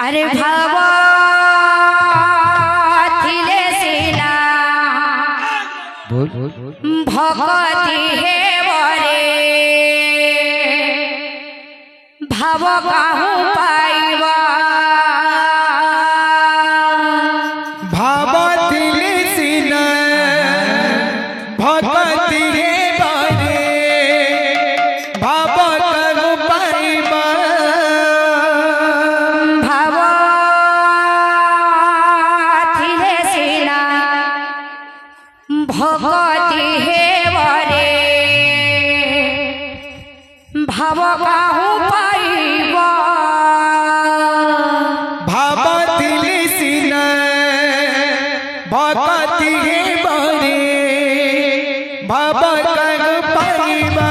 अरे भावा थिले सिला भगती हे बरे भाव काहू पाइबा भाव थिले सिला भगती हे बरे भाव काहू पाइबा भगती हे बरे भाव काहू पाइबा भाव थिले सिला भगती हे बरे भाव काहू पाइबा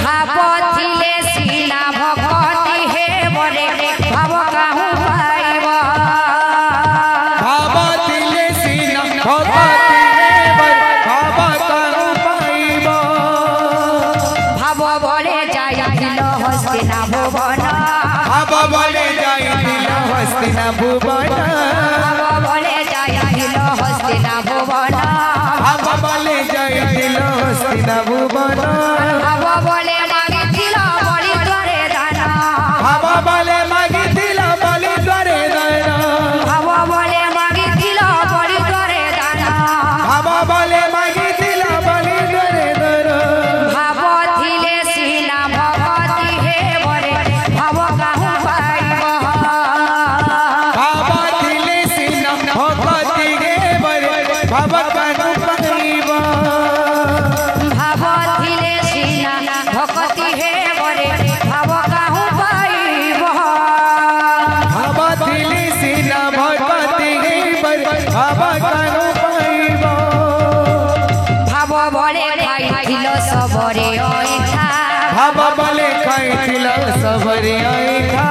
भाव थिले सिला भगती हे बरे भाव काहू पाइबा भाव थिले सिला हस्तिना भुवन भाव बोले जाइल हस्तिना भुवन भाव बोले जाइल हस्तिना भुवन भाव बोले जाइल हस्तिना भुवन भाव बोले मागिथिल बलि द्वारे दान भाव बोले मागिथिल बलि द्वारे दान भाव बोले मागिथिल बलि द्वारे दान भाव बोले मागिथिल बलि द्वारे दान भाव थिले सिला भगती हे बरे भाव काहू पाइबा भाव थिले सिला भगती हे बरे भाव काहू पाइबा भाव थिले सिला भगती हे बरे भाव काहू पाइबा भाव थिले सिला भगती हे बरे भाव काहू पाइबा भाव बोले खाइथिल सबरे ऐठा भाव बोले खाइथिल सबरे ऐठा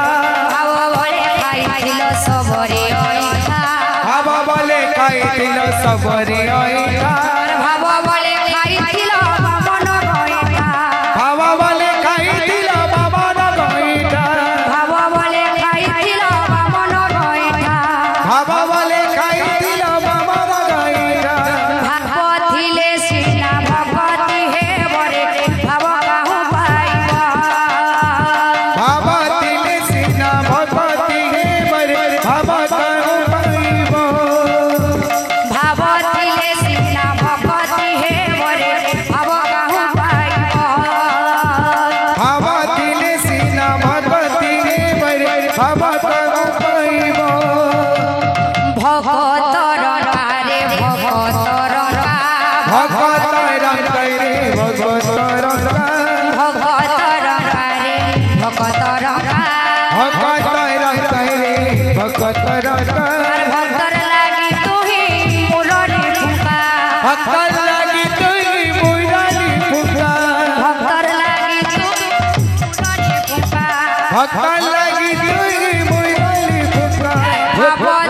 भाव बोले खाइथिल सबरे ऐठा भाव बोले खाइथिल सबरे ऐठा भाव बोले खाइथिल बामन गइठा भाव बोले खाइथिल बामन गइठा भाव बोले खाइथिल बामन गइठा भाव बोले खाइथिल बामन गइठा भाव थिले सिला भगती हे बरे भाव काहू पाइबा भाव थिले सिला भगती हे बरे भाव काहू पाइबा भाव थिले सिला भगती हे बरे भाव काहू पाइबा भाव थिले सिला भगती हे बरे भाव काहू पाइबा भगतर रे भगतर भगत रंग रे भगत रंग भगतर रे भगतर भगत रंग रे भगत रंग भगतर लागी तुही मुरली फुका भगत लगी तुई मुरारी फुका भगतर लागी तुही मुरली फुका भगत लगी तुई मुरारी फुका भाव